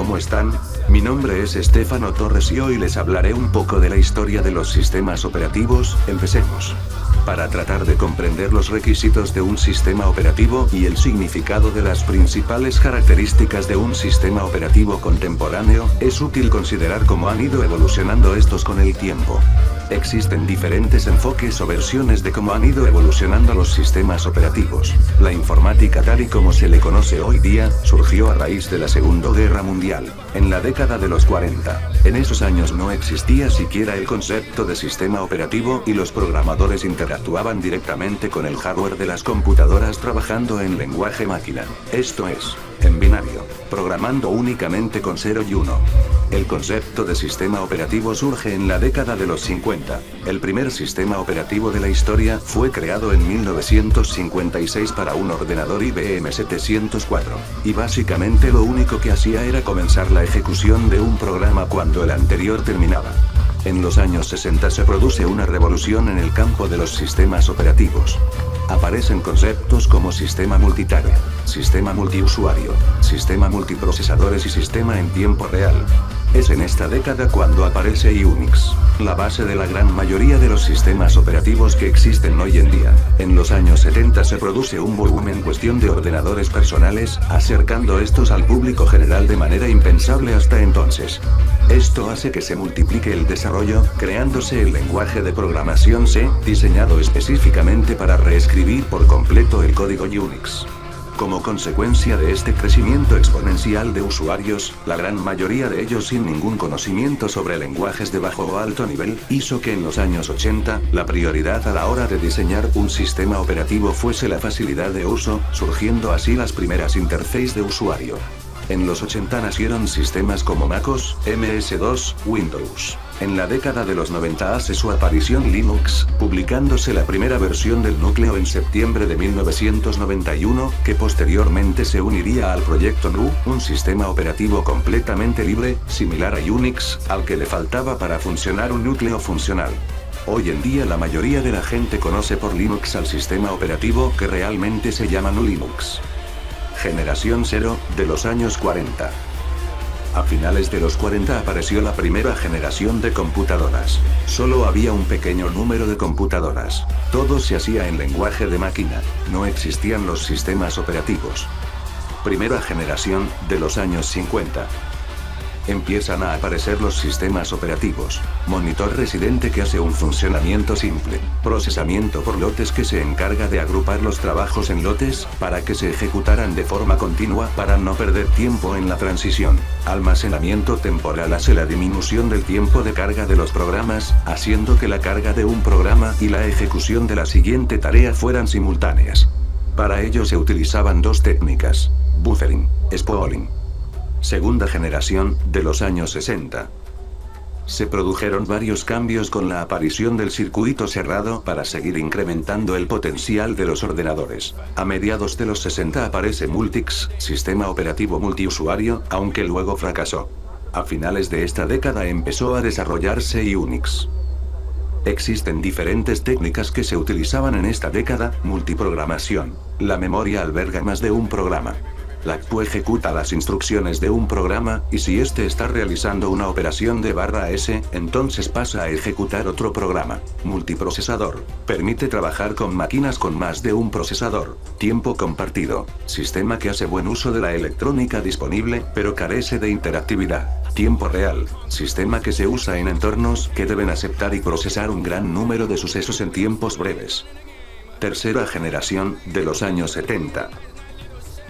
¿cómo están? Mi nombre es Estefano Torres y hoy les hablaré un poco de la historia de los sistemas operativos. Empecemos. Para tratar de comprender los requisitos de un sistema operativo y el significado de las principales características de un sistema operativo contemporáneo, es útil considerar cómo han ido evolucionando estos con el tiempo. Existen diferentes enfoques o versiones de cómo han ido evolucionando los sistemas operativos. La informática tal y como se le conoce hoy día, surgió a raíz de la Segunda Guerra Mundial, en la década de los 40. En esos años no existía siquiera el concepto de sistema operativo y los programadores interactuaban directamente con el hardware de las computadoras trabajando en lenguaje máquina. Esto es, en binario, programando únicamente con 0 y 1. El concepto de sistema operativo surge en la década de los 50. El primer sistema operativo de la historia fue creado en 1956 para un ordenador IBM 704, y básicamente lo único que hacía era comenzar la ejecución de un programa cuando el anterior terminaba. En los años 60 se produce una revolución en el campo de los sistemas operativos. Aparecen conceptos como sistema multitarea, sistema multiusuario, sistema multiprocesadores y sistema en tiempo real. Es en esta década cuando aparece Unix, la base de la gran mayoría de los sistemas operativos que existen hoy en día. En los años 70 se produce un boom en cuestión de ordenadores personales, acercando estos al público general de manera impensable hasta entonces. Esto hace que se multiplique el desarrollo, creándose el lenguaje de programación C, diseñado específicamente para reescribir por completo el código Unix. Como consecuencia de este crecimiento exponencial de usuarios, la gran mayoría de ellos sin ningún conocimiento sobre lenguajes de bajo o alto nivel, hizo que en los años 80, la prioridad a la hora de diseñar un sistema operativo fuese la facilidad de uso, surgiendo así las primeras interfaces de usuario. En los 80 nacieron sistemas como MacOS, MS-DOS, Windows. En la década de los 90 hace su aparición Linux, publicándose la primera versión del núcleo en septiembre de 1991, que posteriormente se uniría al proyecto GNU, un sistema operativo completamente libre, similar a Unix, al que le faltaba para funcionar un núcleo funcional. Hoy en día la mayoría de la gente conoce por Linux al sistema operativo que realmente se llama GNU Linux. Generación 0, de los años 40. A finales de los 40 apareció la primera generación de computadoras. Solo había un pequeño número de computadoras. Todo se hacía en lenguaje de máquina, no existían los sistemas operativos. Primera generación, de los años 50. Empiezan a aparecer los sistemas operativos. Monitor residente que hace un funcionamiento simple. Procesamiento por lotes que se encarga de agrupar los trabajos en lotes, para que se ejecutaran de forma continua para no perder tiempo en la transición. Almacenamiento temporal hace la disminución del tiempo de carga de los programas, haciendo que la carga de un programa y la ejecución de la siguiente tarea fueran simultáneas. Para ello se utilizaban dos técnicas: buffering, spooling. Segunda generación, de los años 60. Se produjeron varios cambios con la aparición del circuito cerrado para seguir incrementando el potencial de los ordenadores. A mediados de los 60 aparece Multics, sistema operativo multiusuario, aunque luego fracasó. A finales de esta década empezó a desarrollarse Unix. Existen diferentes técnicas que se utilizaban en esta década: multiprogramación. La memoria alberga más de un programa. La CPU ejecuta las instrucciones de un programa, y si éste está realizando una operación de /S, entonces pasa a ejecutar otro programa. Multiprocesador. Permite trabajar con máquinas con más de un procesador. Tiempo compartido. Sistema que hace buen uso de la electrónica disponible, pero carece de interactividad. Tiempo real. Sistema que se usa en entornos que deben aceptar y procesar un gran número de sucesos en tiempos breves. Tercera generación, de los años 70.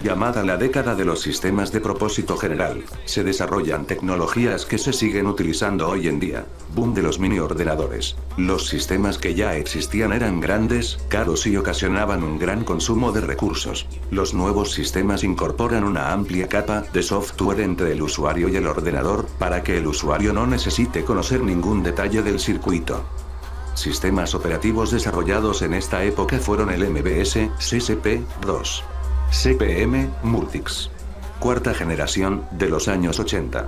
Llamada la década de los sistemas de propósito general, se desarrollan tecnologías que se siguen utilizando hoy en día. Boom de los mini ordenadores. Los sistemas que ya existían eran grandes, caros y ocasionaban un gran consumo de recursos. Los nuevos sistemas incorporan una amplia capa de software entre el usuario y el ordenador, para que el usuario no necesite conocer ningún detalle del circuito. Sistemas operativos desarrollados en esta época fueron el MBS, CCP/2. CPM, Multics. Cuarta generación, de los años 80.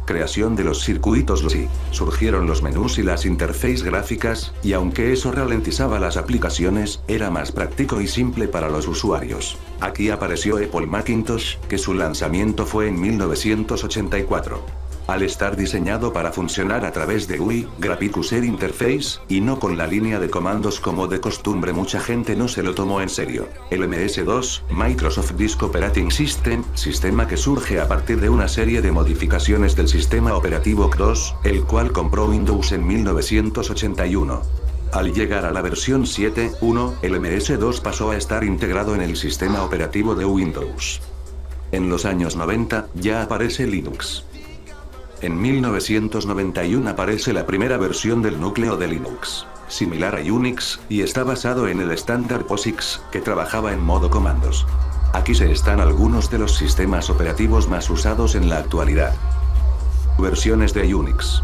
Creación de los circuitos LUSI. Surgieron los menús y las interfaces gráficas, y aunque eso ralentizaba las aplicaciones, era más práctico y simple para los usuarios. Aquí apareció Apple Macintosh, que su lanzamiento fue en 1984. Al estar diseñado para funcionar a través de GUI, Graphic User Interface, y no con la línea de comandos como de costumbre, mucha gente no se lo tomó en serio. El MS-2, Microsoft Disk Operating System, sistema que surge a partir de una serie de modificaciones del sistema operativo CROS, el cual compró Windows en 1981. Al llegar a la versión 7.1, el MS-2 pasó a estar integrado en el sistema operativo de Windows. En los años 90, ya aparece Linux. En 1991 aparece la primera versión del núcleo de Linux, similar a Unix, y está basado en el estándar POSIX, que trabajaba en modo comandos. Aquí se están algunos de los sistemas operativos más usados en la actualidad. Versiones de Unix.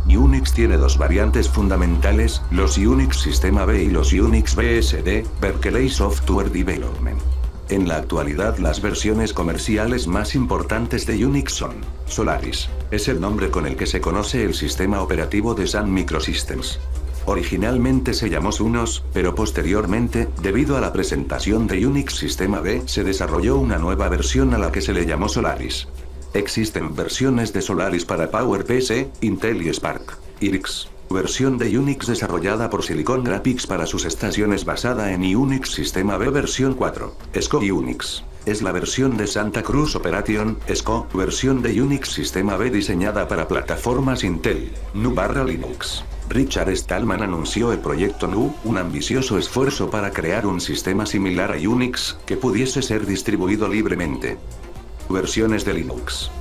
Unix tiene dos variantes fundamentales, los Unix Sistema B y los Unix BSD, Berkeley Software Development. En la actualidad las versiones comerciales más importantes de Unix son Solaris, es el nombre con el que se conoce el sistema operativo de Sun Microsystems. Originalmente se llamó Sunos, pero posteriormente, debido a la presentación de Unix Sistema B, se desarrolló una nueva versión a la que se le llamó Solaris. Existen versiones de Solaris para PowerPC, Intel y SPARC. IRIX. Versión de Unix desarrollada por Silicon Graphics para sus estaciones basada en Unix Sistema B versión 4. SCO Unix. Es la versión de Santa Cruz Operation, SCO, versión de Unix Sistema B diseñada para plataformas Intel, GNU/Linux. Richard Stallman anunció el proyecto GNU, un ambicioso esfuerzo para crear un sistema similar a Unix, que pudiese ser distribuido libremente. Versiones de Linux.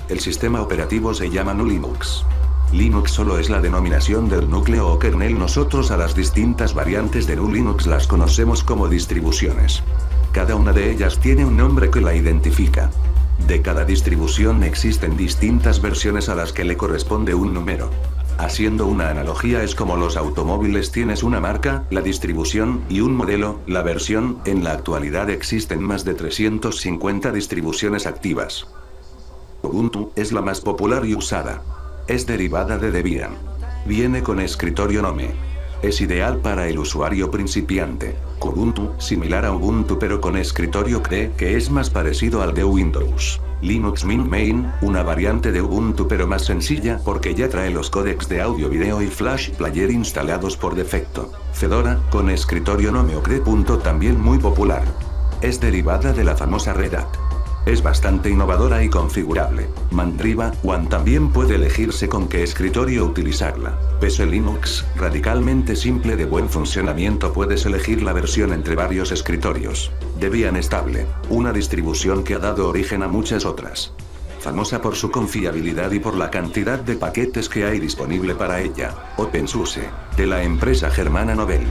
El sistema operativo se llama GNU Linux. Linux solo es la denominación del núcleo o kernel. Nosotros a las distintas variantes de GNU Linux las conocemos como distribuciones. Cada una de ellas tiene un nombre que la identifica. De cada distribución existen distintas versiones a las que le corresponde un número. Haciendo una analogía, es como los automóviles: tienes una marca, la distribución, y un modelo, la versión. En la actualidad existen más de 350 distribuciones activas. Ubuntu es la más popular y usada. Es derivada de Debian. Viene con escritorio GNOME. Es ideal para el usuario principiante. Kubuntu, similar a Ubuntu pero con escritorio CRE, que es más parecido al de Windows. Linux Mint Main, una variante de Ubuntu pero más sencilla porque ya trae los códecs de audio, video y Flash Player instalados por defecto. Fedora, con escritorio GNOME o CRE. También muy popular. Es derivada de la famosa Red Hat. Es bastante innovadora y configurable. Mandriva One también puede elegirse con qué escritorio utilizarla. PSE Linux, radicalmente simple de buen funcionamiento. Puedes elegir la versión entre varios escritorios. Debian Estable, una distribución que ha dado origen a muchas otras. Famosa por su confiabilidad y por la cantidad de paquetes que hay disponible para ella. OpenSUSE, de la empresa germana Novell.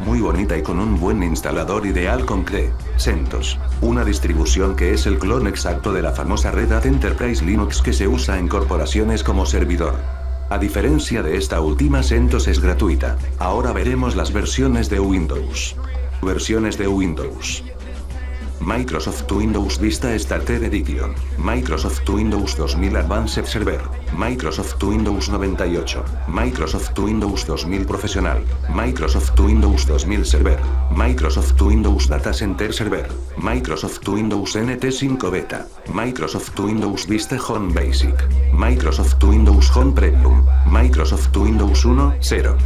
Muy bonita y con un buen instalador, ideal con CRE. CentOS, una distribución que es el clon exacto de la famosa Red Hat Enterprise Linux que se usa en corporaciones como servidor. A diferencia de esta última, CentOS es gratuita. Ahora veremos las versiones de Windows. Versiones de Windows. Microsoft Windows Vista Starter Edition, Microsoft Windows 2000 Advanced Server, Microsoft Windows 98, Microsoft Windows 2000 Professional, Microsoft Windows 2000 Server, Microsoft Windows Data Center Server, Microsoft Windows NT5 Beta, Microsoft Windows Vista Home Basic, Microsoft Windows Home Premium, Microsoft Windows 1.0.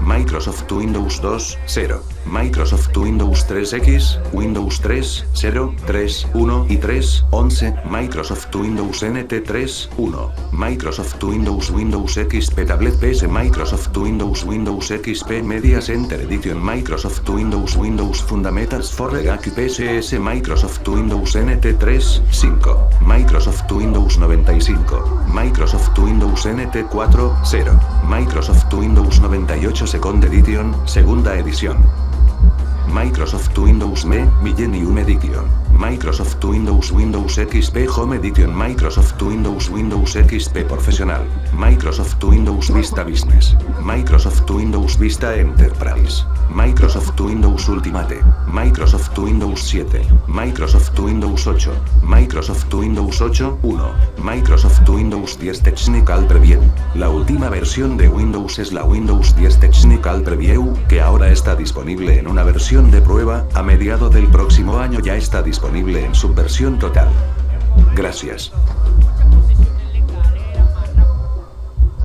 Microsoft Windows 2.0, Microsoft Windows 3X, Windows 3.0, 3.1 y 3.11, Microsoft Windows NT 3.1, Microsoft Windows XP Tablet PS, Microsoft Windows XP Media Center Edition, Microsoft Windows Fundamentals for EGAC PSS, Microsoft Windows NT 3.5, Microsoft Windows 95, Microsoft Windows NT 4.0, Microsoft Windows 98 Second Edition, segunda edición. Microsoft Windows ME, Millennium Edition, Microsoft Windows Windows XP Home Edition Microsoft Windows Windows XP Profesional, Microsoft Windows Vista Business, Microsoft Windows Vista Enterprise, Microsoft Windows Ultimate, Microsoft Windows 7, Microsoft Windows 8, Microsoft Windows 8.1, Microsoft Windows 10 Technical Preview. La última versión de Windows es la Windows 10 Technical Preview, que ahora está disponible en una versión de prueba, a mediados del próximo año ya está disponible en su versión total. Gracias.